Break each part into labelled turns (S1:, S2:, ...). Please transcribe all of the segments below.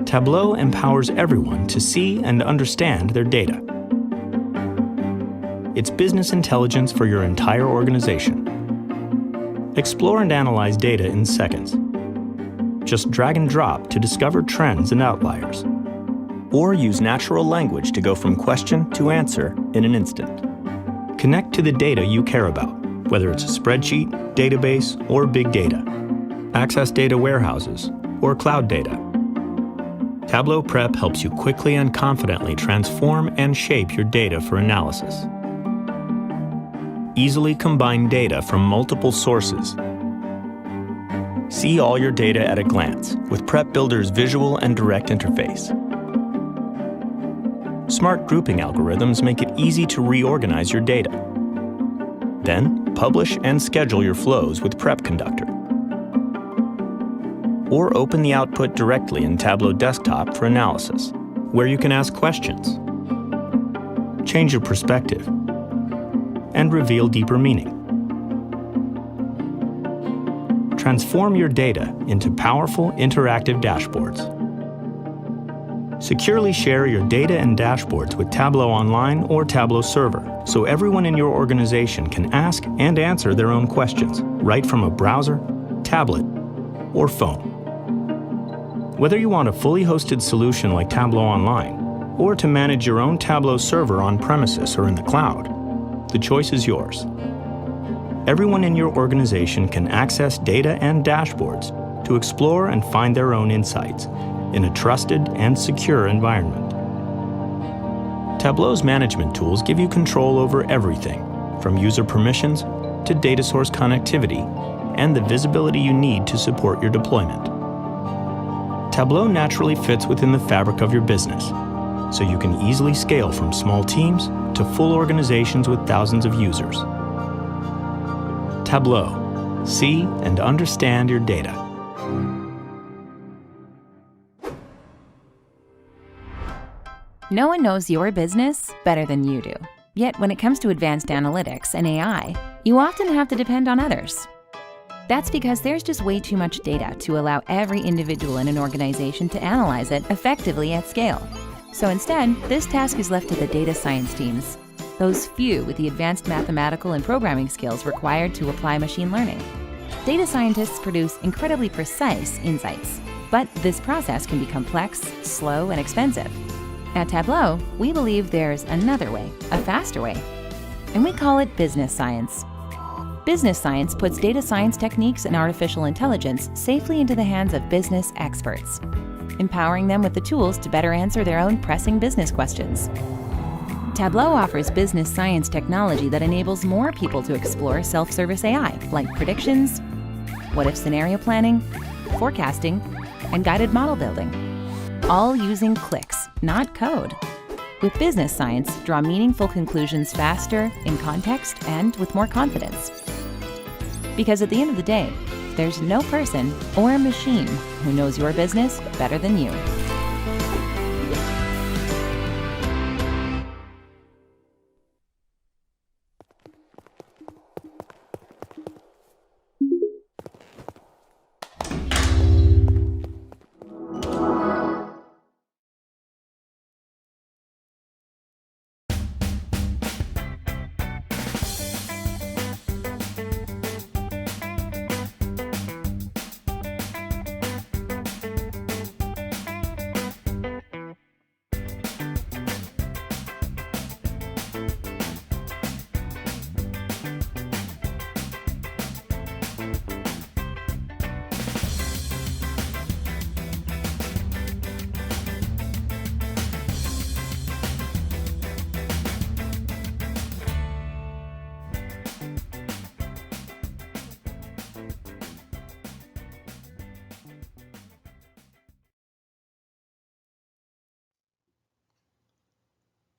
S1: Tableau empowers everyone to see and understand their data. It's business intelligence for your entire organization. Explore and analyze data in seconds. Just drag and drop to discover trends and outliers. Or use natural language to go from question to answer in an instant. Connect to the data you care about, whether it's a spreadsheet, database, or big data. Access data warehouses or cloud data. Tableau Prep helps you quickly and confidently transform and shape your data for analysis. Easily combine data from multiple sources. See all your data at a glance with Prep Builder's visual and direct interface. Smart grouping algorithms make it easy to reorganize your data. Then, publish and schedule your flows with Prep Conductor. Or open the output directly in Tableau Desktop for analysis, where you can ask questions, change your perspective, and reveal deeper meaning. Transform your data into powerful, interactive dashboards. Securely share your data and dashboards with Tableau Online or Tableau Server, so everyone in your organization can ask and answer their own questions, right from a browser, tablet, or phone. Whether you want a fully hosted solution like Tableau Online, or to manage your own Tableau server on premises or in the cloud, the choice is yours. Everyone in your organization can access data and dashboards to explore and find their own insights in a trusted and secure environment. Tableau's management tools give you control over everything, from user permissions to data source connectivity, and the visibility you need to support your deployment. Tableau naturally fits within the fabric of your business, so you can easily scale from small teams to full organizations with thousands of users. Tableau. See and understand your data.
S2: No one knows your business better than you do. Yet when it comes to advanced analytics and AI, you often have to depend on others. That's because there's just way too much data to allow every individual in an organization to analyze it effectively at scale. So instead, this task is left to the data science teams, those few with the advanced mathematical and programming skills required to apply machine learning. Data scientists produce incredibly precise insights, but this process can be complex, slow, and expensive. At Tableau, we believe there's another way, a faster way, and we call it business science. Business science puts data science techniques and artificial intelligence safely into the hands of business experts, empowering them with the tools to better answer their own pressing business questions. Tableau offers business science technology that enables more people to explore self-service AI, like predictions, what-if scenario planning, forecasting, and guided model building, all using clicks, not code. With business science, draw meaningful conclusions faster, in context, and with more confidence. Because at the end of the day, there's no person or machine who knows your business better than you.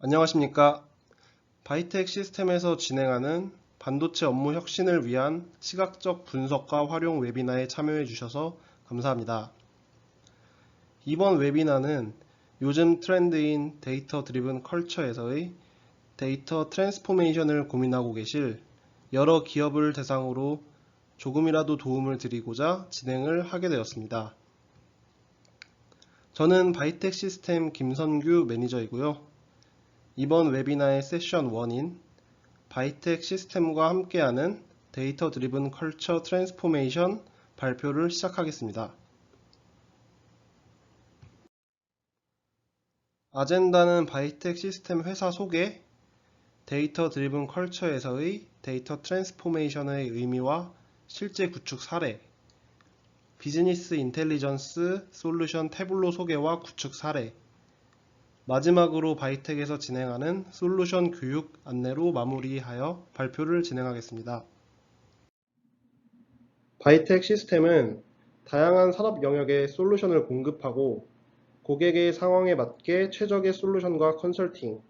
S3: 안녕하십니까. 바이텍 시스템에서 진행하는 반도체 업무 혁신을 위한 시각적 분석과 활용 웨비나에 참여해 주셔서 감사합니다. 이번 웨비나는 요즘 트렌드인 데이터 드리븐 컬처에서의 데이터 트랜스포메이션을 고민하고 계실 여러 기업을 대상으로 조금이라도 도움을 드리고자 진행을 하게 되었습니다. 저는 바이텍 시스템 김선규 매니저이고요. 이번 웨비나의 세션 1인 바이텍 시스템과 함께하는 데이터 드리븐 컬처 트랜스포메이션 발표를 시작하겠습니다. 아젠다는 바이텍 시스템 회사 소개, 데이터 드리븐 컬처에서의 데이터 트랜스포메이션의 의미와 실제 구축 사례, 비즈니스 인텔리전스 솔루션 태블로 소개와 구축 사례, 마지막으로 바이텍에서 진행하는 솔루션 교육 안내로 마무리하여 발표를 진행하겠습니다. 바이텍 시스템은 다양한 산업 영역의 솔루션을 공급하고 고객의 상황에 맞게 최적의 솔루션과 컨설팅,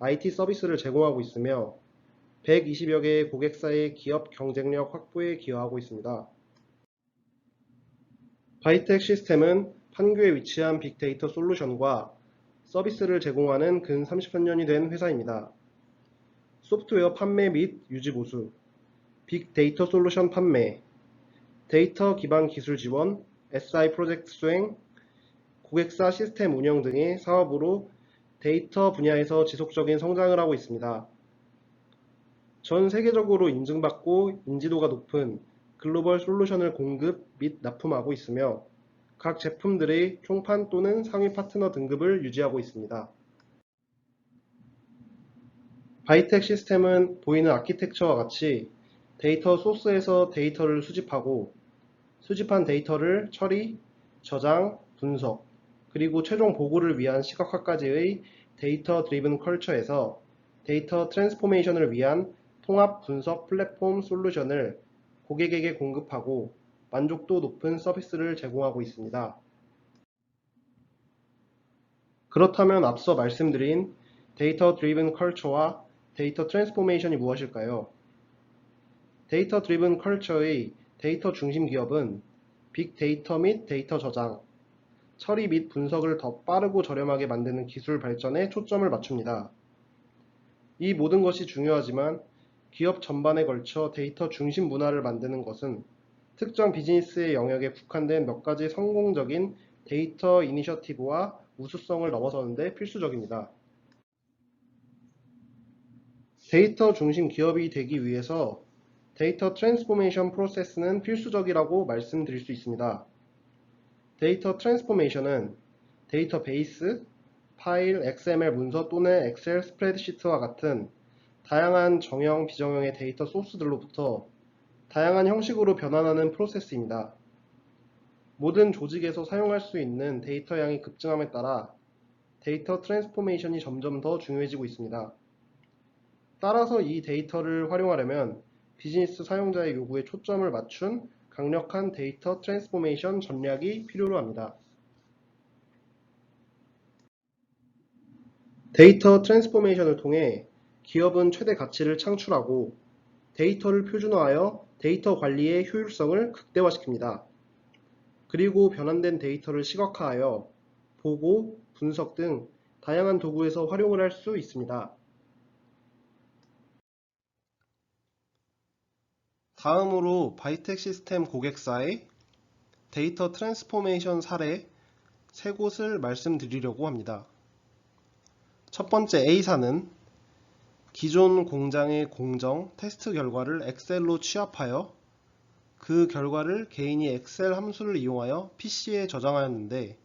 S3: IT 서비스를 제공하고 있으며 120여 개의 고객사의 기업 경쟁력 확보에 기여하고 있습니다. 바이텍 시스템은 판교에 위치한 빅데이터 솔루션과 서비스를 제공하는 근 33년이 된 회사입니다. 소프트웨어 판매 및 유지 보수, 빅데이터 솔루션 판매, 데이터 기반 기술 지원, SI 프로젝트 수행, 고객사 시스템 운영 등의 사업으로 데이터 분야에서 지속적인 성장을 하고 있습니다. 전 세계적으로 인증받고 인지도가 높은 글로벌 솔루션을 공급 및 납품하고 있으며 각 제품들의 총판 또는 상위 파트너 등급을 유지하고 있습니다. 바이텍 시스템은 보이는 아키텍처와 같이 데이터 소스에서 데이터를 수집하고 수집한 데이터를 처리, 저장, 분석, 그리고 최종 보고를 위한 시각화까지의 데이터 드리븐 컬처에서 데이터 트랜스포메이션을 위한 통합 분석 플랫폼 솔루션을 고객에게 공급하고 만족도 높은 서비스를 제공하고 있습니다. 그렇다면 앞서 말씀드린 데이터 드리븐 컬처와 데이터 트랜스포메이션이 무엇일까요? 데이터 드리븐 컬처의 데이터 중심 기업은 빅데이터 및 데이터 저장, 처리 및 분석을 더 빠르고 저렴하게 만드는 기술 발전에 초점을 맞춥니다. 이 모든 것이 중요하지만 기업 전반에 걸쳐 데이터 중심 문화를 만드는 것은 특정 비즈니스의 영역에 국한된 몇 가지 성공적인 데이터 이니셔티브와 우수성을 넘어서는 데 필수적입니다. 데이터 중심 기업이 되기 위해서 데이터 트랜스포메이션 프로세스는 필수적이라고 말씀드릴 수 있습니다. 데이터 트랜스포메이션은 데이터베이스, 파일, XML 문서 또는 엑셀 스프레드시트와 같은 다양한 정형, 비정형의 데이터 소스들로부터 다양한 형식으로 변환하는 프로세스입니다. 모든 조직에서 사용할 수 있는 데이터 양이 급증함에 따라 데이터 트랜스포메이션이 점점 더 중요해지고 있습니다. 따라서 이 데이터를 활용하려면 비즈니스 사용자의 요구에 초점을 맞춘 강력한 데이터 트랜스포메이션 전략이 필요로 합니다. 데이터 트랜스포메이션을 통해 기업은 최대 가치를 창출하고 데이터를 표준화하여 데이터 관리의 효율성을 극대화시킵니다. 그리고 변환된 데이터를 시각화하여 보고, 분석 등 다양한 도구에서 활용을 할 수 있습니다. 다음으로 바이텍 시스템 고객사의 데이터 트랜스포메이션 사례 3곳을 말씀드리려고 합니다. 첫 번째 A사는 기존 공장의 공정, 테스트 결과를 엑셀로 취합하여 그 결과를 개인이 엑셀 함수를 이용하여 PC에 저장하였는데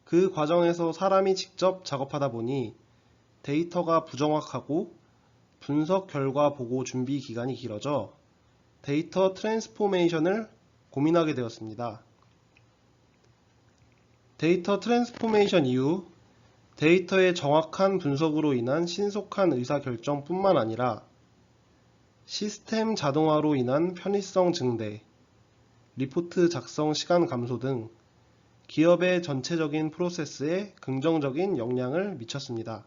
S3: 그 과정에서 사람이 직접 작업하다 보니 데이터가 부정확하고 분석 결과 보고 준비 기간이 길어져 데이터 트랜스포메이션을 고민하게 되었습니다. 데이터 트랜스포메이션 이후 데이터의 정확한 분석으로 인한 신속한 의사결정뿐만 아니라 시스템 자동화로 인한 편의성 증대, 리포트 작성 시간 감소 등 기업의 전체적인 프로세스에 긍정적인 영향을 미쳤습니다.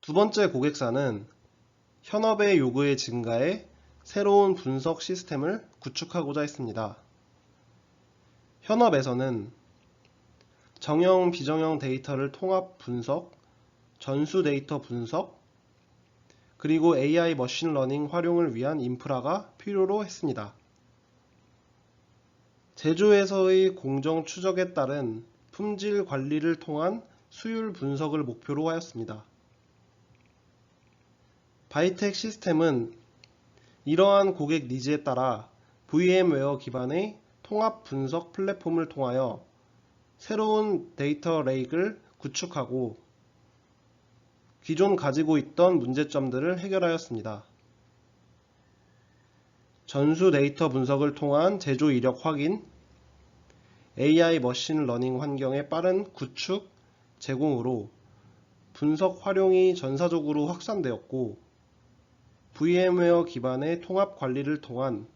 S3: 두 번째 고객사는 현업의 요구의 증가에 새로운 분석 시스템을 구축하고자 했습니다. 현업에서는 정형, 비정형 데이터를 통합 분석, 전수 데이터 분석, 그리고 AI 머신러닝 활용을 위한 인프라가 필요로 했습니다. 제조에서의 공정 추적에 따른 품질 관리를 통한 수율 분석을 목표로 하였습니다. 바이텍 시스템은 이러한 고객 니즈에 따라 VM웨어 기반의 통합 분석 플랫폼을 통하여 새로운 데이터 레이크를 구축하고 기존 가지고 있던 문제점들을 해결하였습니다. 전수 데이터 분석을 통한 제조 이력 확인, AI 머신 러닝 환경의 빠른 구축, 제공으로 분석 활용이 전사적으로 확산되었고, VM웨어 기반의 통합 관리를 통한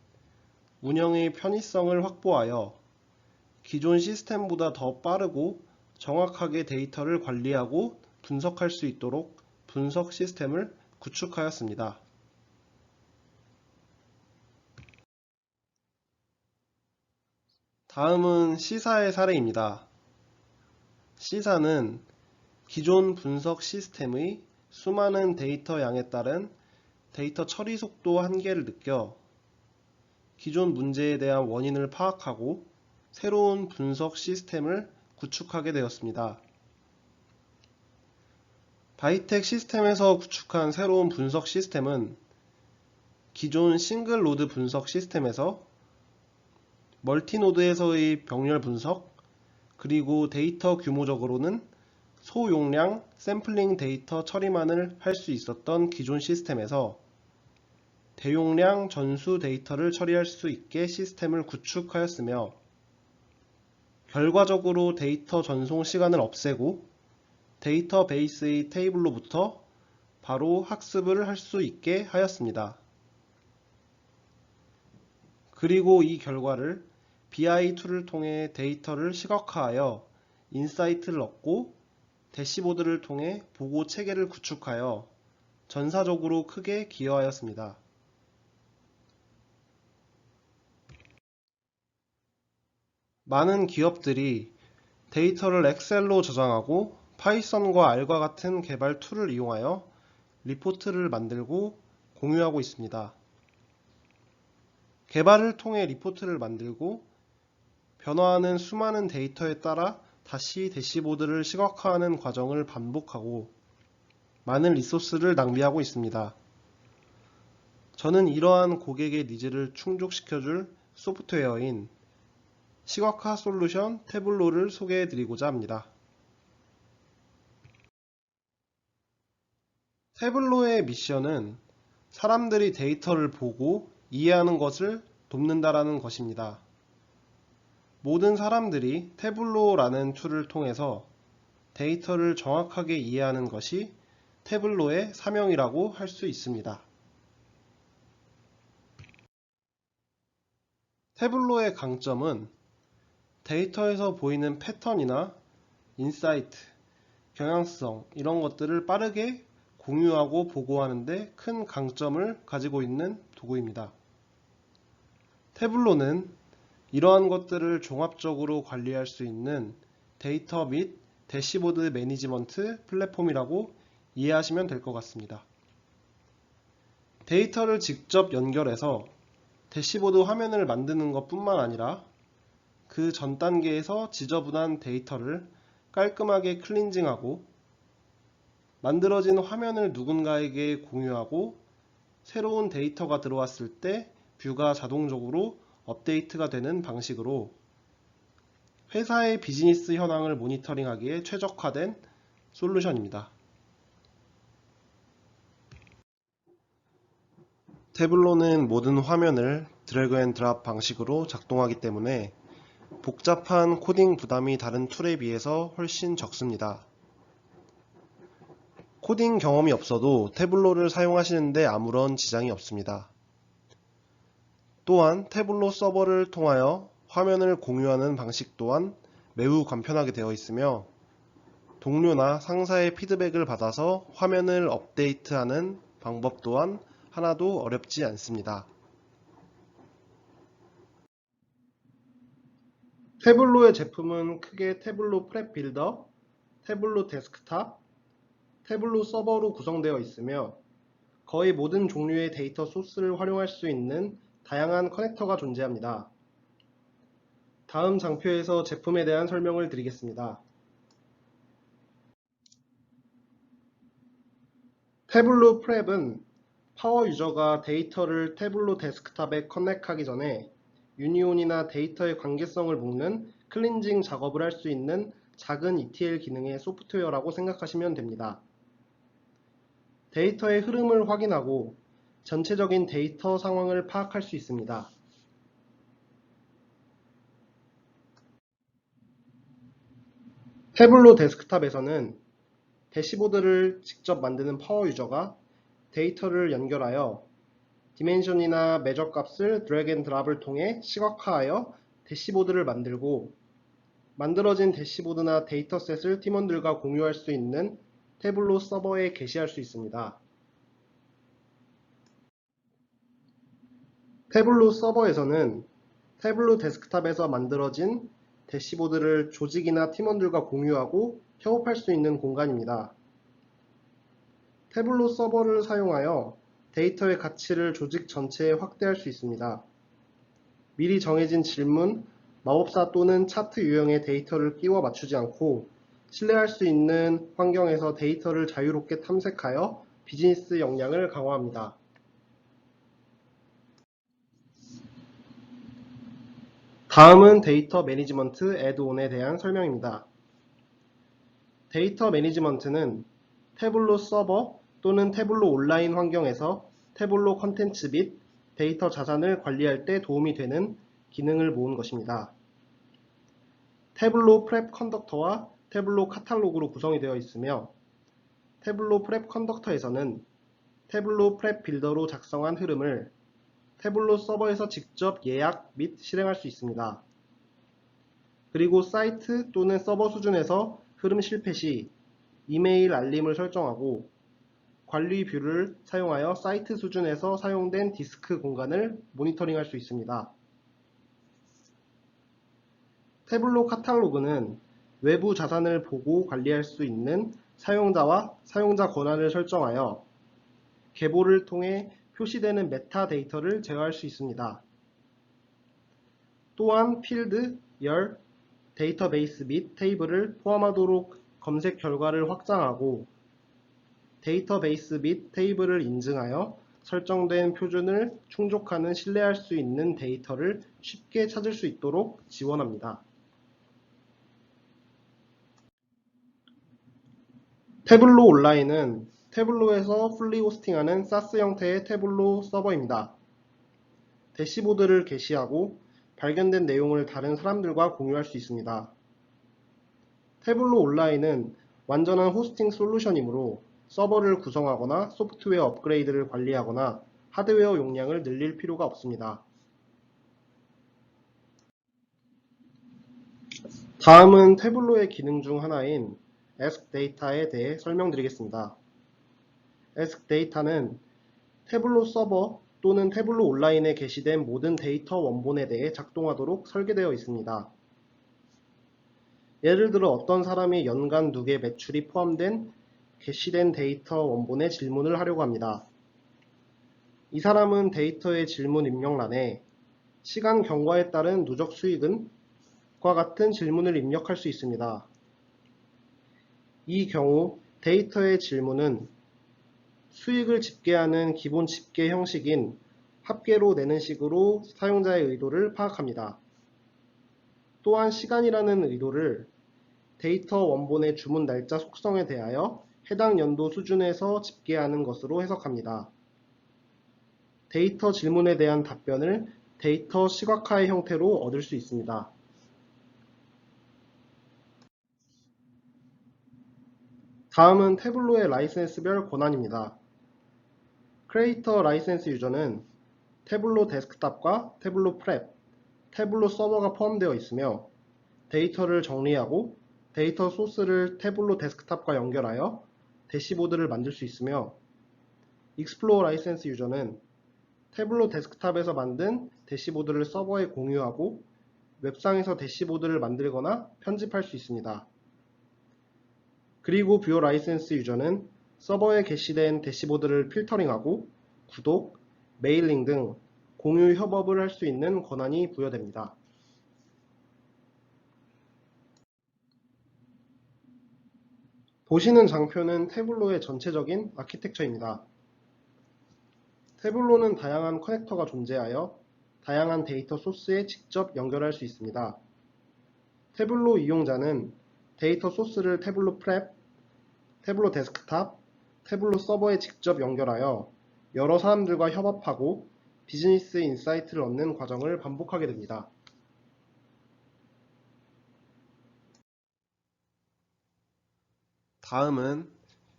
S3: 운영의 편의성을 확보하여 기존 시스템보다 더 빠르고 정확하게 데이터를 관리하고 분석할 수 있도록 분석 시스템을 구축하였습니다. 다음은 C사의 사례입니다. C사는 기존 분석 시스템의 수많은 데이터 양에 따른 데이터 처리 속도 한계를 느껴 기존 문제에 대한 원인을 파악하고 새로운 분석 시스템을 구축하게 되었습니다. 바이텍 시스템에서 구축한 새로운 분석 시스템은 기존 싱글 노드 분석 시스템에서 멀티노드에서의 병렬 분석, 그리고 데이터 규모적으로는 소용량 샘플링 데이터 처리만을 할 수 있었던 기존 시스템에서 대용량 전수 데이터를 처리할 수 있게 시스템을 구축하였으며, 결과적으로 데이터 전송 시간을 없애고 데이터베이스의 테이블로부터 바로 학습을 할 수 있게 하였습니다. 그리고 이 결과를 BI 툴을 통해 데이터를 시각화하여 인사이트를 얻고 대시보드를 통해 보고 체계를 구축하여 전사적으로 크게 기여하였습니다. 많은 기업들이 데이터를 엑셀로 저장하고 파이썬과 R과 같은 개발 툴을 이용하여 리포트를 만들고 공유하고 있습니다. 개발을 통해 리포트를 만들고 변화하는 수많은 데이터에 따라 다시 대시보드를 시각화하는 과정을 반복하고 많은 리소스를 낭비하고 있습니다. 저는 이러한 고객의 니즈를 충족시켜줄 소프트웨어인 시각화 솔루션 태블로를 소개해드리고자 합니다. 태블로의 미션은 사람들이 데이터를 보고 이해하는 것을 돕는다라는 것입니다. 모든 사람들이 태블로라는 툴을 통해서 데이터를 정확하게 이해하는 것이 태블로의 사명이라고 할 수 있습니다. 태블로의 강점은 데이터에서 보이는 패턴이나 인사이트, 경향성 이런 것들을 빠르게 공유하고 보고하는 데 큰 강점을 가지고 있는 도구입니다. 태블로는 이러한 것들을 종합적으로 관리할 수 있는 데이터 및 대시보드 매니지먼트 플랫폼이라고 이해하시면 될 것 같습니다. 데이터를 직접 연결해서 대시보드 화면을 만드는 것뿐만 아니라 그 전 단계에서 지저분한 데이터를 깔끔하게 클린징하고 만들어진 화면을 누군가에게 공유하고 새로운 데이터가 들어왔을 때 뷰가 자동적으로 업데이트가 되는 방식으로 회사의 비즈니스 현황을 모니터링하기에 최적화된 솔루션입니다. 태블로는 모든 화면을 드래그 앤 드랍 방식으로 작동하기 때문에 복잡한 코딩 부담이 다른 툴에 비해서 훨씬 적습니다. 코딩 경험이 없어도 태블로를 사용하시는데 아무런 지장이 없습니다. 또한 태블로 서버를 통하여 화면을 공유하는 방식 또한 매우 간편하게 되어 있으며 동료나 상사의 피드백을 받아서 화면을 업데이트하는 방법 또한 하나도 어렵지 않습니다. 태블로의 제품은 크게 태블로 프랩 빌더, 태블로 데스크탑, 태블로 서버로 구성되어 있으며 거의 모든 종류의 데이터 소스를 활용할 수 있는 다양한 커넥터가 존재합니다. 다음 장표에서 제품에 대한 설명을 드리겠습니다. 태블로 프랩은 파워 유저가 데이터를 태블로 데스크탑에 커넥하기 전에 유니온이나 데이터의 관계성을 묶는 클린징 작업을 할 수 있는 작은 ETL 기능의 소프트웨어라고 생각하시면 됩니다. 데이터의 흐름을 확인하고 전체적인 데이터 상황을 파악할 수 있습니다. 태블로 데스크탑에서는 대시보드를 직접 만드는 파워 유저가 데이터를 연결하여 디멘션이나 매저 값을 드래그 앤 드랍을 통해 시각화하여 대시보드를 만들고 만들어진 대시보드나 데이터셋을 팀원들과 공유할 수 있는 태블로 서버에 게시할 수 있습니다. 태블로 서버에서는 태블로 데스크탑에서 만들어진 대시보드를 조직이나 팀원들과 공유하고 협업할 수 있는 공간입니다. 태블로 서버를 사용하여 데이터의 가치를 조직 전체에 확대할 수 있습니다. 미리 정해진 질문, 마법사 또는 차트 유형의 데이터를 끼워 맞추지 않고 신뢰할 수 있는 환경에서 데이터를 자유롭게 탐색하여 비즈니스 역량을 강화합니다. 다음은 데이터 매니지먼트 애드온에 대한 설명입니다. 데이터 매니지먼트는 태블로 서버 또는 태블로 온라인 환경에서 태블로 컨텐츠 및 데이터 자산을 관리할 때 도움이 되는 기능을 모은 것입니다. 태블로 프랩 컨덕터와 태블로 카탈로그로 구성이 되어 있으며 태블로 프랩 컨덕터에서는 태블로 프랩 빌더로 작성한 흐름을 태블로 서버에서 직접 예약 및 실행할 수 있습니다. 그리고 사이트 또는 서버 수준에서 흐름 실패 시 이메일 알림을 설정하고 관리 뷰를 사용하여 사이트 수준에서 사용된 디스크 공간을 모니터링할 수 있습니다. 태블로 카탈로그는 외부 자산을 보고 관리할 수 있는 사용자와 사용자 권한을 설정하여 계보를 통해 표시되는 메타데이터를 제어할 수 있습니다. 또한 필드, 열, 데이터베이스 및 테이블을 포함하도록 검색 결과를 확장하고 데이터베이스 및 테이블을 인증하여 설정된 표준을 충족하는 신뢰할 수 있는 데이터를 쉽게 찾을 수 있도록 지원합니다. 태블로 온라인은 태블로에서 풀리 호스팅하는 사스 형태의 태블로 서버입니다. 대시보드를 게시하고 발견된 내용을 다른 사람들과 공유할 수 있습니다. 태블로 온라인은 완전한 호스팅 솔루션이므로 서버를 구성하거나 소프트웨어 업그레이드를 관리하거나 하드웨어 용량을 늘릴 필요가 없습니다. 다음은 태블로의 기능 중 하나인 Ask Data에 대해 설명드리겠습니다. Ask Data는 태블로 서버 또는 태블로 온라인에 게시된 모든 데이터 원본에 대해 작동하도록 설계되어 있습니다. 예를 들어 어떤 사람이 연간 누계 매출이 포함된 게시된 데이터 원본에 질문을 하려고 합니다. 이 사람은 데이터의 질문 입력란에 시간 경과에 따른 누적 수익은? 과 같은 질문을 입력할 수 있습니다. 이 경우 데이터의 질문은 수익을 집계하는 기본 집계 형식인 합계로 내는 식으로 사용자의 의도를 파악합니다. 또한 시간이라는 의도를 데이터 원본의 주문 날짜 속성에 대하여 해당 연도 수준에서 집계하는 것으로 해석합니다. 데이터 질문에 대한 답변을 데이터 시각화의 형태로 얻을 수 있습니다. 다음은 태블로의 라이센스별 권한입니다. 크리에이터 라이센스 유저는 태블로 데스크탑과 태블로 프랩, 태블로 서버가 포함되어 있으며 데이터를 정리하고 데이터 소스를 태블로 데스크탑과 연결하여 대시보드를 만들 수 있으며 익스플로어 라이센스 유저는 태블로 데스크탑에서 만든 대시보드를 서버에 공유하고 웹상에서 대시보드를 만들거나 편집할 수 있습니다. 그리고 뷰어 라이센스 유저는 서버에 게시된 대시보드를 필터링하고 구독, 메일링 등 공유 협업을 할 수 있는 권한이 부여됩니다. 보시는 장표는 태블로의 전체적인 아키텍처입니다. 태블로는 다양한 커넥터가 존재하여 다양한 데이터 소스에 직접 연결할 수 있습니다. 태블로 이용자는 데이터 소스를 태블로 프랩, 태블로 데스크탑, 태블로 서버에 직접 연결하여 여러 사람들과 협업하고 비즈니스 인사이트를 얻는 과정을 반복하게 됩니다. 다음은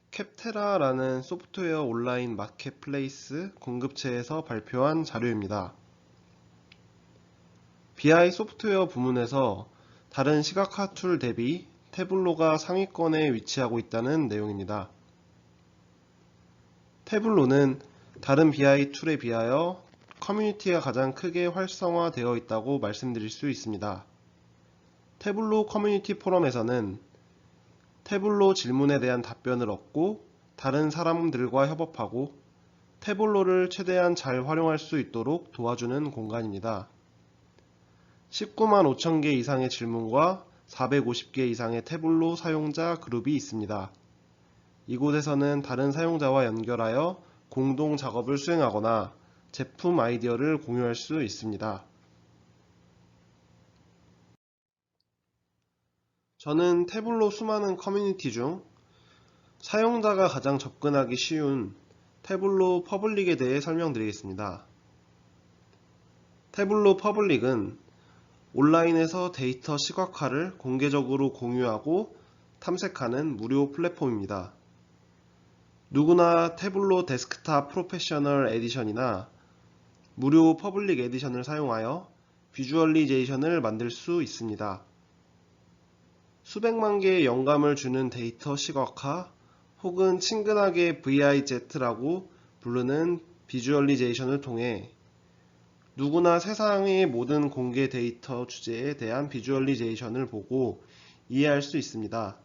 S3: 캡테라라는 소프트웨어 온라인 마켓플레이스 공급체에서 발표한 자료입니다. BI 소프트웨어 부문에서 다른 시각화 툴 대비 태블로가 상위권에 위치하고 있다는 내용입니다. 태블로는 다른 BI 툴에 비하여 커뮤니티가 가장 크게 활성화되어 있다고 말씀드릴 수 있습니다. 태블로 커뮤니티 포럼에서는 태블로 질문에 대한 답변을 얻고 다른 사람들과 협업하고 태블로를 최대한 잘 활용할 수 있도록 도와주는 공간입니다. 19만 5천 개 이상의 질문과 450개 이상의 태블로 사용자 그룹이 있습니다. 이곳에서는 다른 사용자와 연결하여 공동 작업을 수행하거나 제품 아이디어를 공유할 수 있습니다. 저는 태블로 수많은 커뮤니티 중 사용자가 가장 접근하기 쉬운 태블로 퍼블릭에 대해 설명드리겠습니다. 태블로 퍼블릭은 온라인에서 데이터 시각화를 공개적으로 공유하고 탐색하는 무료 플랫폼입니다. 누구나 태블로 데스크탑 프로페셔널 에디션이나 무료 퍼블릭 에디션을 사용하여 비주얼리제이션을 만들 수 있습니다. 수백만 개의 영감을 주는 데이터 시각화 혹은 친근하게 VIZ라고 부르는 비주얼리제이션을 통해 누구나 세상의 모든 공개 데이터 주제에 대한 비주얼리제이션을 보고 이해할 수 있습니다.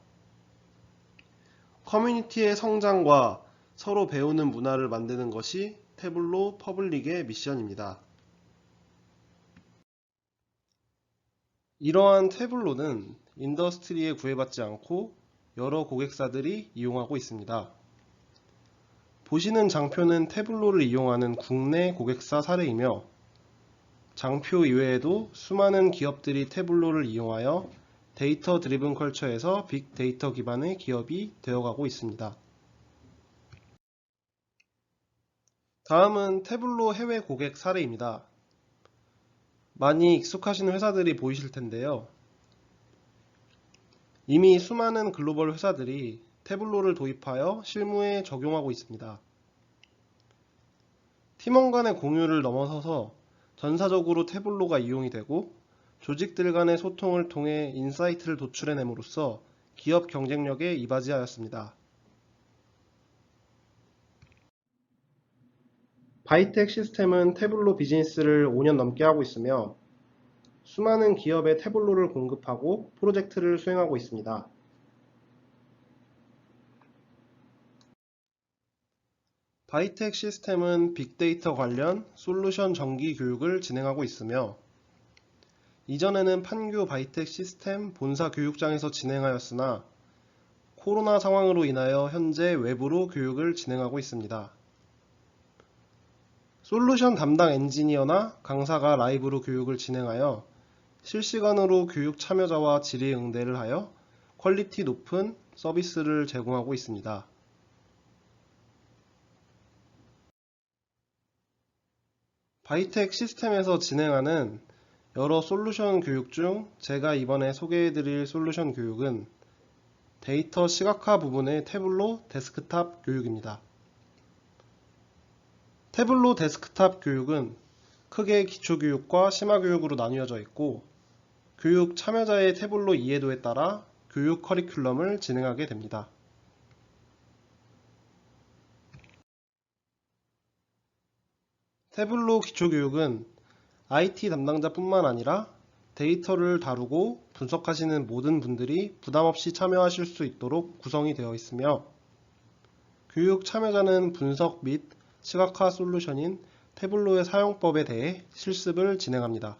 S3: 커뮤니티의 성장과 서로 배우는 문화를 만드는 것이 태블로 퍼블릭의 미션입니다. 이러한 태블로는 인더스트리에 구애받지 않고 여러 고객사들이 이용하고 있습니다. 보시는 장표는 태블로를 이용하는 국내 고객사 사례이며 장표 이외에도 수많은 기업들이 태블로를 이용하여 데이터 드리븐 컬처에서 빅데이터 기반의 기업이 되어가고 있습니다. 다음은 태블로 해외 고객 사례입니다. 많이 익숙하신 회사들이 보이실 텐데요. 이미 수많은 글로벌 회사들이 태블로를 도입하여 실무에 적용하고 있습니다. 팀원 간의 공유를 넘어서서 전사적으로 태블로가 이용이 되고 조직들 간의 소통을 통해 인사이트를 도출해냄으로써 기업 경쟁력에 이바지하였습니다. 바이텍 시스템은 태블로 비즈니스를 5년 넘게 하고 있으며 수많은 기업에 태블로를 공급하고 프로젝트를 수행하고 있습니다. 바이텍 시스템은 빅데이터 관련 솔루션 정기 교육을 진행하고 있으며 이전에는 판교 바이텍 시스템 본사 교육장에서 진행하였으나 코로나 상황으로 인하여 현재 외부로 교육을 진행하고 있습니다. 솔루션 담당 엔지니어나 강사가 라이브로 교육을 진행하여 실시간으로 교육 참여자와 질의응대를 하여 퀄리티 높은 서비스를 제공하고 있습니다. 바이텍 시스템에서 진행하는 여러 솔루션 교육 중 제가 이번에 소개해드릴 솔루션 교육은 데이터 시각화 부분의 태블로 데스크탑 교육입니다. 태블로 데스크탑 교육은 크게 기초교육과 심화교육으로 나뉘어져 있고 교육 참여자의 태블로 이해도에 따라 교육 커리큘럼을 진행하게 됩니다. 태블로 기초교육은 IT 담당자뿐만 아니라 데이터를 다루고 분석하시는 모든 분들이 부담없이 참여하실 수 있도록 구성이 되어 있으며 교육 참여자는 분석 및 시각화 솔루션인 태블로의 사용법에 대해 실습을 진행합니다.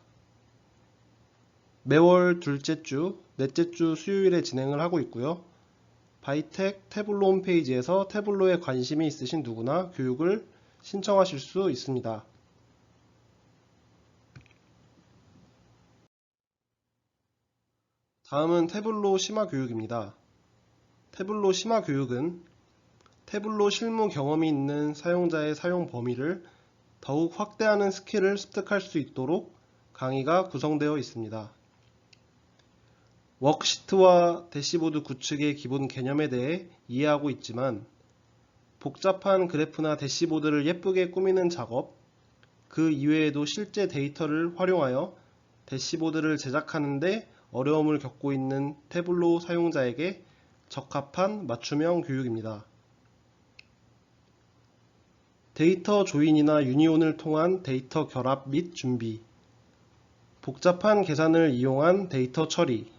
S3: 매월 둘째 주, 넷째 주 수요일에 진행을 하고 있고요. 바이텍 태블로 홈페이지에서 태블로에 관심이 있으신 누구나 교육을 신청하실 수 있습니다. 다음은 태블로 심화 교육입니다. 태블로 심화 교육은 태블로 실무 경험이 있는 사용자의 사용 범위를 더욱 확대하는 스킬을 습득할 수 있도록 강의가 구성되어 있습니다. 워크시트와 대시보드 구축의 기본 개념에 대해 이해하고 있지만 복잡한 그래프나 대시보드를 예쁘게 꾸미는 작업, 그 이외에도 실제 데이터를 활용하여 대시보드를 제작하는 데 어려움을 겪고 있는 태블로 사용자에게 적합한 맞춤형 교육입니다. 데이터 조인이나 유니온을 통한 데이터 결합 및 준비, 복잡한 계산을 이용한 데이터 처리,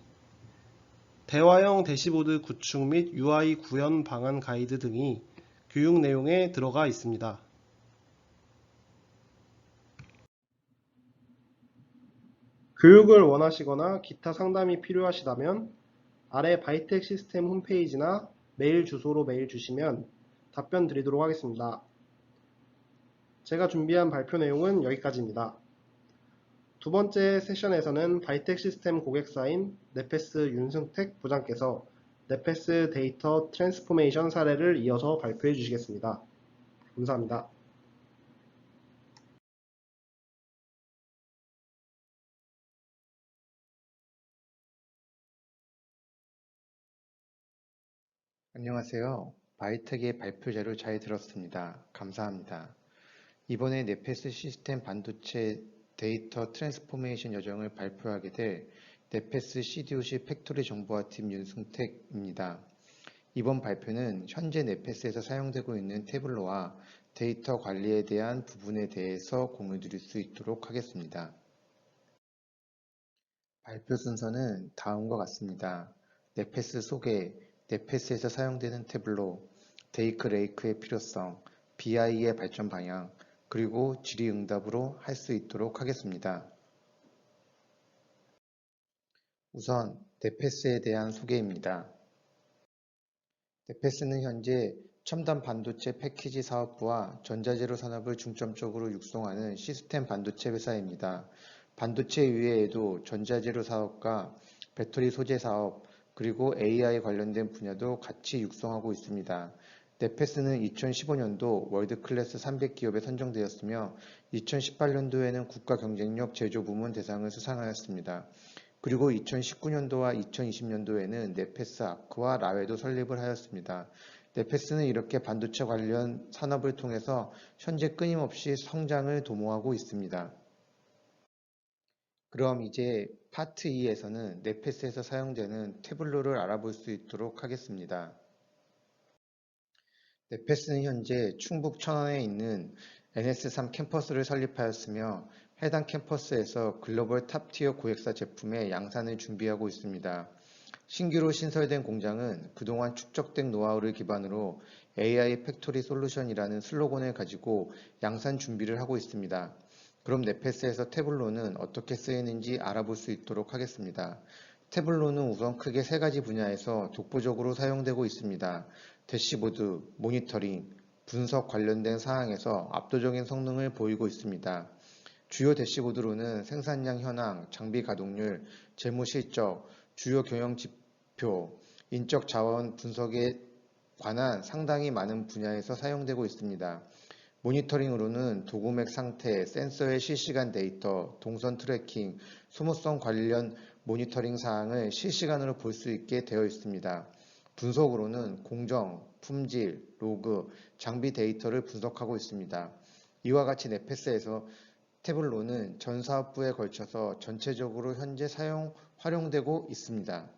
S3: 대화형 대시보드 구축 및 UI 구현 방안 가이드 등이 교육 내용에 들어가 있습니다. 교육을 원하시거나 기타 상담이 필요하시다면 아래 바이텍 시스템 홈페이지나 메일 주소로 메일 주시면 답변 드리도록 하겠습니다. 제가 준비한 발표 내용은 여기까지입니다. 두 번째 세션에서는 바이텍 시스템 고객사인 네페스 윤승택 부장께서 네페스 데이터 트랜스포메이션 사례를 이어서 발표해 주시겠습니다. 감사합니다.
S4: 안녕하세요. 바이텍의 발표 자료 잘 들었습니다. 감사합니다. 이번에 네페스 시스템 반도체 데이터 트랜스포메이션 여정을 발표하게 될 네페스 CDOC 팩토리 정보화팀 윤승택입니다. 이번 발표는 현재 네페스에서 사용되고 있는 태블로와 데이터 관리에 대한 부분에 대해서 공유 드릴 수 있도록 하겠습니다. 발표 순서는 다음과 같습니다. 네페스 소개, 네페스에서 사용되는 태블로, 데이크 레이크의 필요성, BI의 발전 방향, 그리고 질의응답으로 할 수 있도록 하겠습니다. 우선 네페스에 대한 소개입니다. 네페스는 현재 첨단 반도체 패키지 사업부와 전자재료 산업을 중점적으로 육성하는 시스템 반도체 회사입니다. 반도체 이외에도 전자재료 사업과 배터리 소재 사업, 그리고 AI 관련된 분야도 같이 육성하고 있습니다. 네페스는 2015년도 월드클래스 300기업에 선정되었으며 2018년도에는 국가경쟁력 제조부문 대상을 수상하였습니다. 그리고 2019년도와 2020년도에는 네페스 아크와 라웨도 설립을 하였습니다. 네페스는 이렇게 반도체 관련 산업을 통해서 현재 끊임없이 성장을 도모하고 있습니다. 그럼 이제 파트 2에서는 네페스에서 사용되는 태블로를 알아볼 수 있도록 하겠습니다. 네페스는 현재 충북 천안에 있는 NS3 캠퍼스를 설립하였으며 해당 캠퍼스에서 글로벌 탑티어 고객사 제품의 양산을 준비하고 있습니다. 신규로 신설된 공장은 그동안 축적된 노하우를 기반으로 AI 팩토리 솔루션이라는 슬로건을 가지고 양산 준비를 하고 있습니다. 그럼 네페스에서 태블로는 어떻게 쓰이는지 알아볼 수 있도록 하겠습니다. 태블로는 우선 크게 세 가지 분야에서 독보적으로 사용되고 있습니다. 대시보드, 모니터링, 분석 관련된 사항에서 압도적인 성능을 보이고 있습니다. 주요 대시보드로는 생산량 현황, 장비 가동률, 재무 실적, 주요 경영 지표, 인적 자원 분석에 관한 상당히 많은 분야에서 사용되고 있습니다. 모니터링으로는 도구맥 상태, 센서의 실시간 데이터, 동선 트래킹, 소모성 관련 모니터링 사항을 실시간으로 볼 수 있게 되어 있습니다. 분석으로는 공정, 품질, 로그, 장비 데이터를 분석하고 있습니다. 이와 같이 네페스에서 태블로는 전 사업부에 걸쳐서 전체적으로 현재 활용되고 있습니다.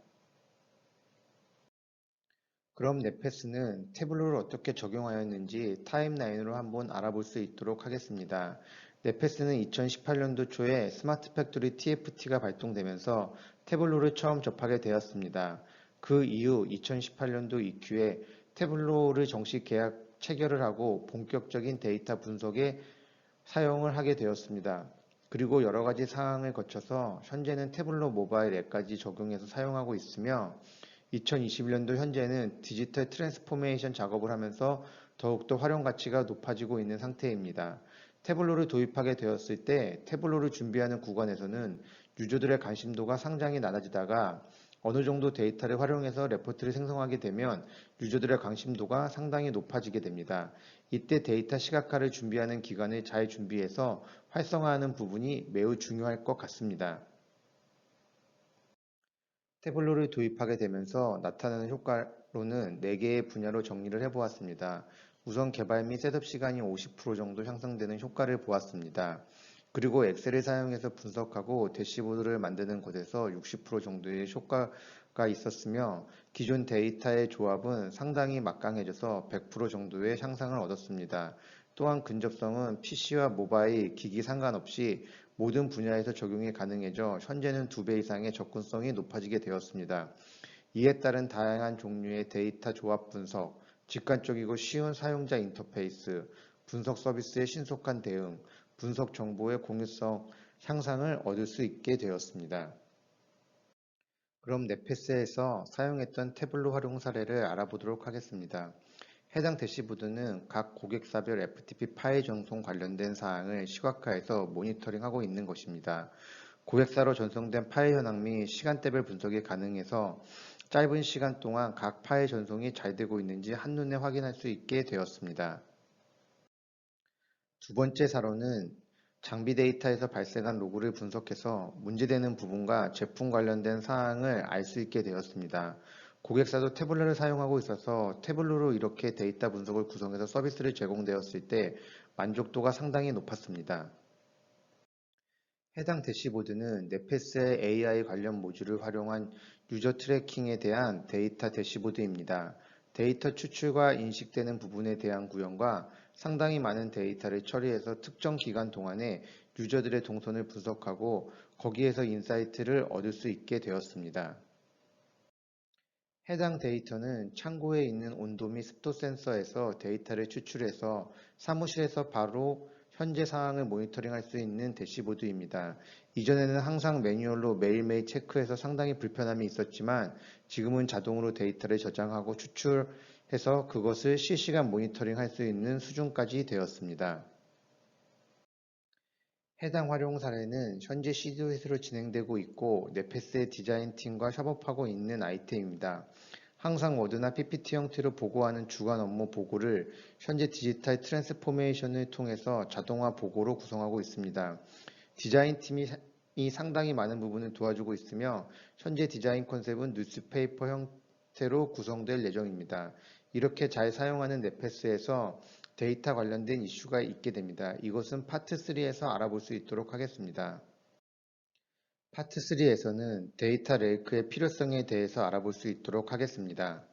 S4: 그럼 네페스는 태블로를 어떻게 적용하였는지 타임라인으로 한번 알아볼 수 있도록 하겠습니다. 네페스는 2018년도 초에 스마트 팩토리 TFT가 발동되면서 태블로를 처음 접하게 되었습니다. 그 이후 2018년도 EQ에 태블로를 정식 계약 체결을 하고 본격적인 데이터 분석에 사용을 하게 되었습니다. 그리고 여러 가지 사항을 거쳐서 현재는 태블로 모바일 앱까지 적용해서 사용하고 있으며 2021년도 현재는 디지털 트랜스포메이션 작업을 하면서 더욱더 활용 가치가 높아지고 있는 상태입니다. 태블로를 도입하게 되었을 때 태블로를 준비하는 구간에서는 유저들의 관심도가 상당히 낮아지다가 어느 정도 데이터를 활용해서 레포트를 생성하게 되면 유저들의 관심도가 상당히 높아지게 됩니다. 이때 데이터 시각화를 준비하는 기간을 잘 준비해서 활성화하는 부분이 매우 중요할 것 같습니다. 태블로를 도입하게 되면서 나타나는 효과로는 4개의 분야로 정리를 해보았습니다. 우선 개발 및 셋업 시간이 50% 정도 향상되는 효과를 보았습니다. 그리고 엑셀을 사용해서 분석하고 대시보드를 만드는 것에서 60% 정도의 효과가 있었으며 기존 데이터의 조합은 상당히 막강해져서 100% 정도의 향상을 얻었습니다. 또한 근접성은 PC와 모바일, 기기 상관없이 모든 분야에서 적용이 가능해져 현재는 2배 이상의 접근성이 높아지게 되었습니다. 이에 따른 다양한 종류의 데이터 조합 분석, 직관적이고 쉬운 사용자 인터페이스, 분석 서비스의 신속한 대응, 분석 정보의 공유성 향상을 얻을 수 있게 되었습니다. 그럼 넷패스에서 사용했던 태블로 활용 사례를 알아보도록 하겠습니다. 해당 대시보드는 각 고객사별 FTP 파일 전송 관련된 사항을 시각화해서 모니터링하고 있는 것입니다. 고객사로 전송된 파일 현황 및 시간대별 분석이 가능해서 짧은 시간 동안 각 파일 전송이 잘 되고 있는지 한눈에 확인할 수 있게 되었습니다. 두 번째 사로는 장비 데이터에서 발생한 로그를 분석해서 문제되는 부분과 제품 관련된 사항을 알 수 있게 되었습니다. 고객사도 태블로를 사용하고 있어서 태블로로 이렇게 데이터 분석을 구성해서 서비스를 제공되었을 때 만족도가 상당히 높았습니다. 해당 대시보드는 넷패스의 AI 관련 모듈을 활용한 유저 트래킹에 대한 데이터 대시보드입니다. 데이터 추출과 인식되는 부분에 대한 구현과 상당히 많은 데이터를 처리해서 특정 기간 동안에 유저들의 동선을 분석하고 거기에서 인사이트를 얻을 수 있게 되었습니다. 해당 데이터는 창고에 있는 온도 및 습도 센서에서 데이터를 추출해서 사무실에서 바로 현재 상황을 모니터링할 수 있는 대시보드입니다. 이전에는 항상 매뉴얼로 매일매일 체크해서 상당히 불편함이 있었지만 지금은 자동으로 데이터를 저장하고 추출해서 그것을 실시간 모니터링할 수 있는 수준까지 되었습니다. 해당 활용 사례는 현재 시도에서 진행되고 있고 넷패스의 디자인팀과 협업하고 있는 아이템입니다. 항상 워드나 PPT 형태로 보고하는 주간 업무 보고를 현재 디지털 트랜스포메이션을 통해서 자동화 보고로 구성하고 있습니다. 디자인팀이 상당히 많은 부분을 도와주고 있으며 현재 디자인 컨셉은 뉴스페이퍼 형태로 구성될 예정입니다. 이렇게 잘 사용하는 넷패스에서 데이터 관련된 이슈가 있게 됩니다. 이것은 파트 3에서 알아볼 수 있도록 하겠습니다. 파트 3에서는 데이터 레이크의 필요성에 대해서 알아볼 수 있도록 하겠습니다.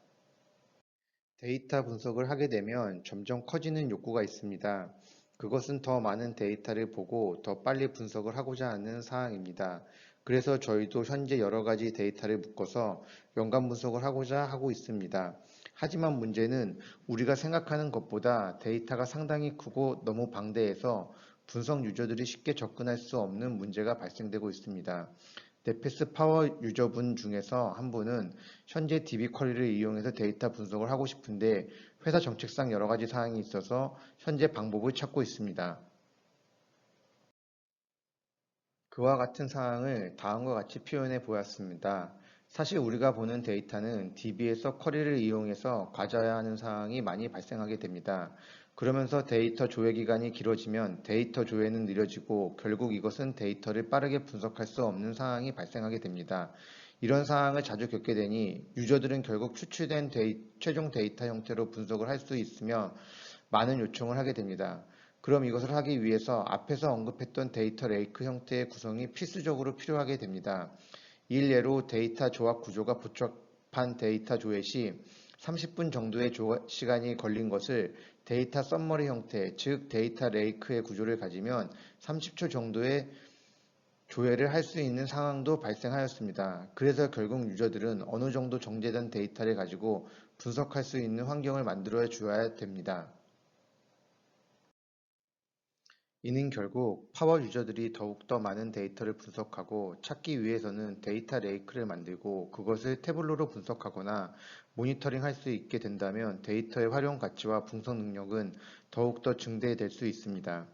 S4: 데이터 분석을 하게 되면 점점 커지는 욕구가 있습니다. 그것은 더 많은 데이터를 보고 더 빨리 분석을 하고자 하는 사항입니다. 그래서 저희도 현재 여러 가지 데이터를 묶어서 연관 분석을 하고자 하고 있습니다. 하지만 문제는 우리가 생각하는 것보다 데이터가 상당히 크고 너무 방대해서 분석 유저들이 쉽게 접근할 수 없는 문제가 발생되고 있습니다. 넷패스 파워 유저분 중에서 한 분은 현재 DB 쿼리를 이용해서 데이터 분석을 하고 싶은데 회사 정책상 여러 가지 사항이 있어서 현재 방법을 찾고 있습니다. 그와 같은 사항을 다음과 같이 표현해 보았습니다. 사실 우리가 보는 데이터는 DB에서 쿼리를 이용해서 가져야 하는 사항이 많이 발생하게 됩니다. 그러면서 데이터 조회 기간이 길어지면 데이터 조회는 느려지고 결국 이것은 데이터를 빠르게 분석할 수 없는 상황이 발생하게 됩니다. 이런 상황을 자주 겪게 되니 유저들은 결국 추출된 최종 데이터 형태로 분석을 할 수 있으며 많은 요청을 하게 됩니다. 그럼 이것을 하기 위해서 앞에서 언급했던 데이터 레이크 형태의 구성이 필수적으로 필요하게 됩니다. 일례로 데이터 조합 구조가 복잡한 데이터 조회 시 30분 정도의 시간이 걸린 것을 데이터 썸머리 형태, 즉 데이터 레이크의 구조를 가지면 30초 정도의 조회를 할 수 있는 상황도 발생하였습니다. 그래서 결국 유저들은 어느 정도 정제된 데이터를 가지고 분석할 수 있는 환경을 만들어 주어야 됩니다. 이는 결국 파워 유저들이 더욱더 많은 데이터를 분석하고 찾기 위해서는 데이터 레이크를 만들고 그것을 태블로로 분석하거나 모니터링할 수 있게 된다면 데이터의 활용 가치와 분석 능력은 더욱더 증대될 수 있습니다.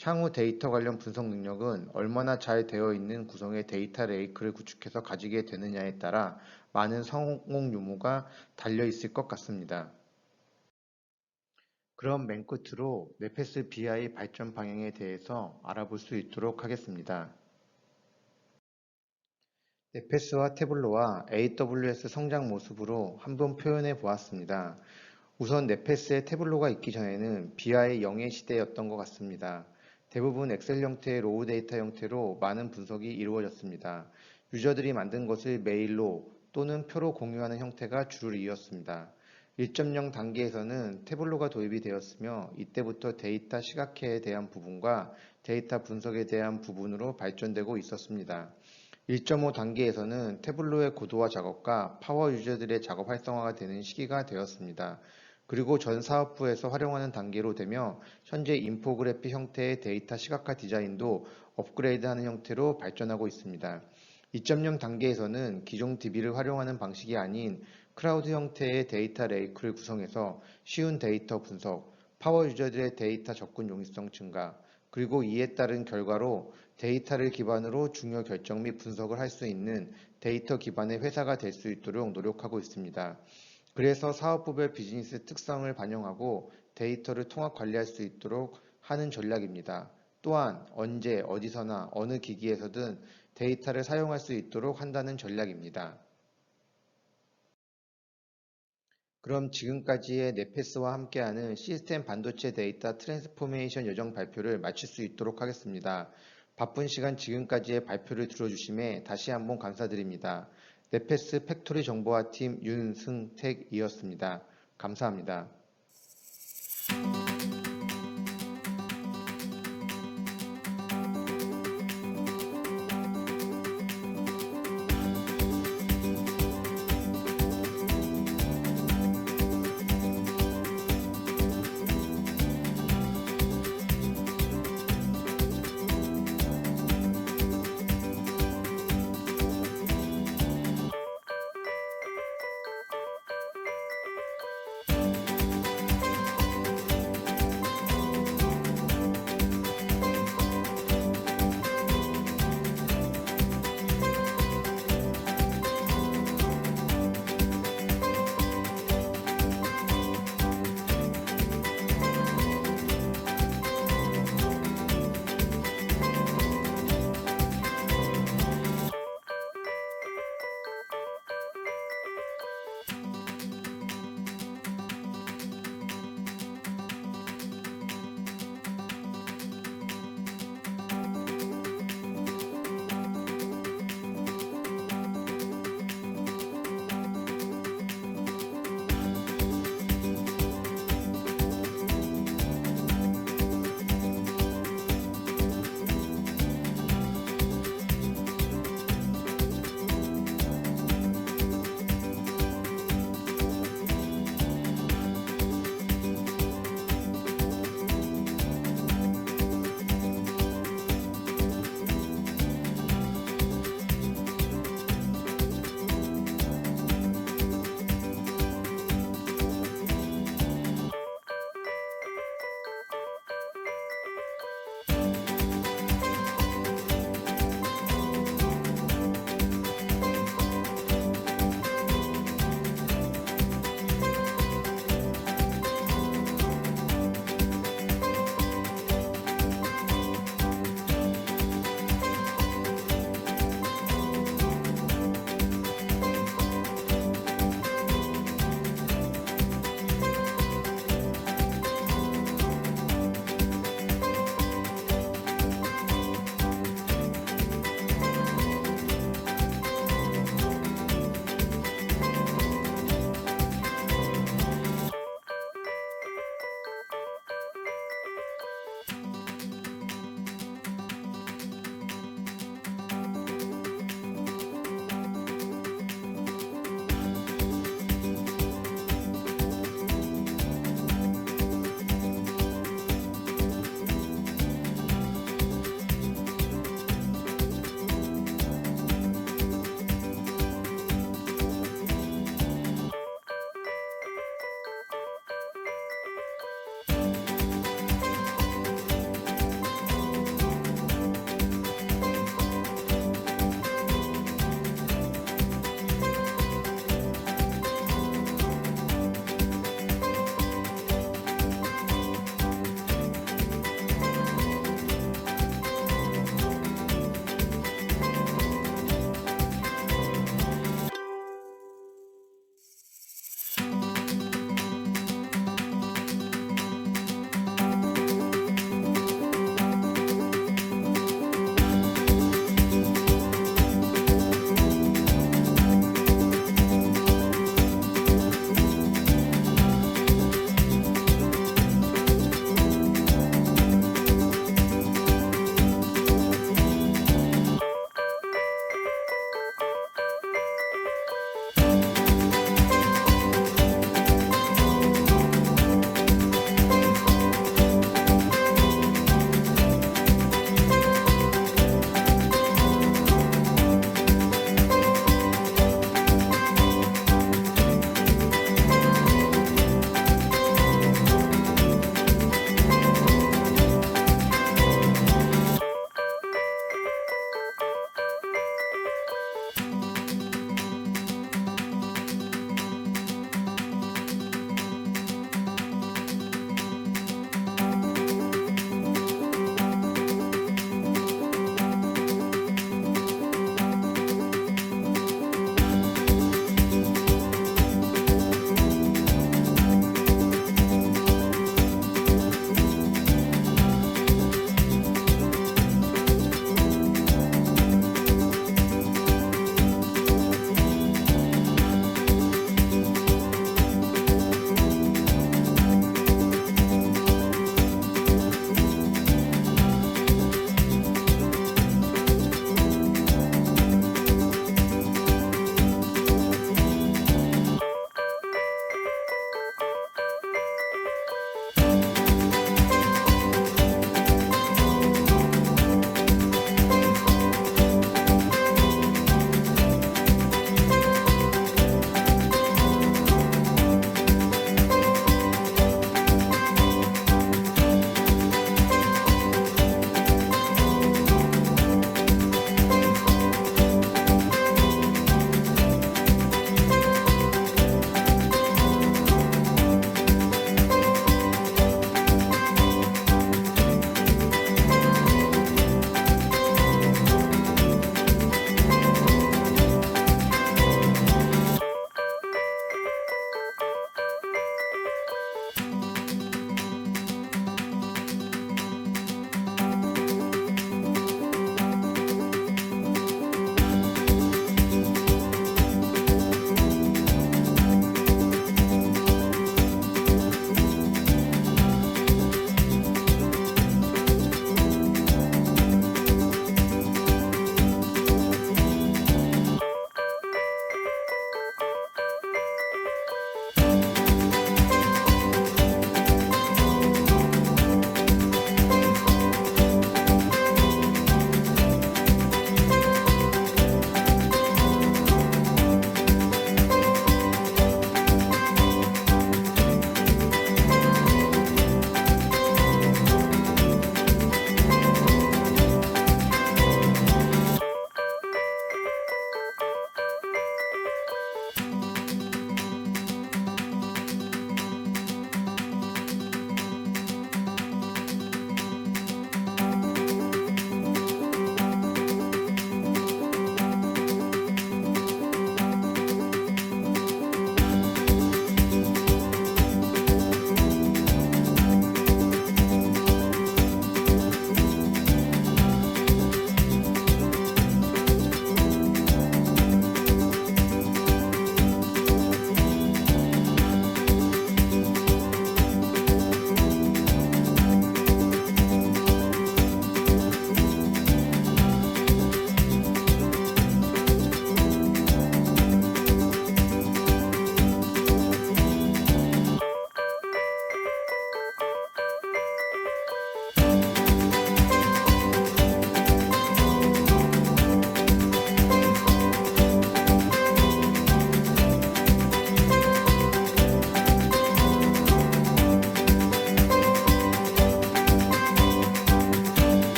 S4: 향후 데이터 관련 분석 능력은 얼마나 잘 되어 있는 구성의 데이터 레이크를 구축해서 가지게 되느냐에 따라 많은 성공 유무가 달려 있을 것 같습니다. 그럼 맨 끝으로 넷패스 BI 발전 방향에 대해서 알아볼 수 있도록 하겠습니다. 넷패스와 태블로와 AWS 성장 모습으로 한번 표현해 보았습니다. 우선 넷패스에 태블로가 있기 전에는 BI 영의 시대였던 것 같습니다. 대부분 엑셀 형태의 로우 데이터 형태로 많은 분석이 이루어졌습니다. 유저들이 만든 것을 메일로 또는 표로 공유하는 형태가 주를 이었습니다. 1.0 단계에서는 태블로가 도입이 되었으며 이때부터 데이터 시각화에 대한 부분과 데이터 분석에 대한 부분으로 발전되고 있었습니다. 1.5 단계에서는 태블로의 고도화 작업과 파워 유저들의 작업 활성화가 되는 시기가 되었습니다. 그리고 전 사업부에서 활용하는 단계로 되며 현재 인포그래픽 형태의 데이터 시각화 디자인도 업그레이드하는 형태로 발전하고 있습니다. 2.0 단계에서는 기존 DB를 활용하는 방식이 아닌 클라우드 형태의 데이터 레이크를 구성해서 쉬운 데이터 분석, 파워 유저들의 데이터 접근 용이성 증가, 그리고 이에 따른 결과로 데이터를 기반으로 중요 결정 및 분석을 할 수 있는 데이터 기반의 회사가 될 수 있도록 노력하고 있습니다. 그래서 사업부별 비즈니스 특성을 반영하고 데이터를 통합 관리할 수 있도록 하는 전략입니다. 또한 언제, 어디서나, 어느 기기에서든 데이터를 사용할 수 있도록 한다는 전략입니다. 그럼 지금까지의 넷패스와 함께하는 시스템 반도체 데이터 트랜스포메이션 여정 발표를 마칠 수 있도록 하겠습니다. 바쁜 시간 지금까지의 발표를 들어주심에 다시 한번 감사드립니다. 넷패스 팩토리 정보화팀 윤승택이었습니다. 감사합니다.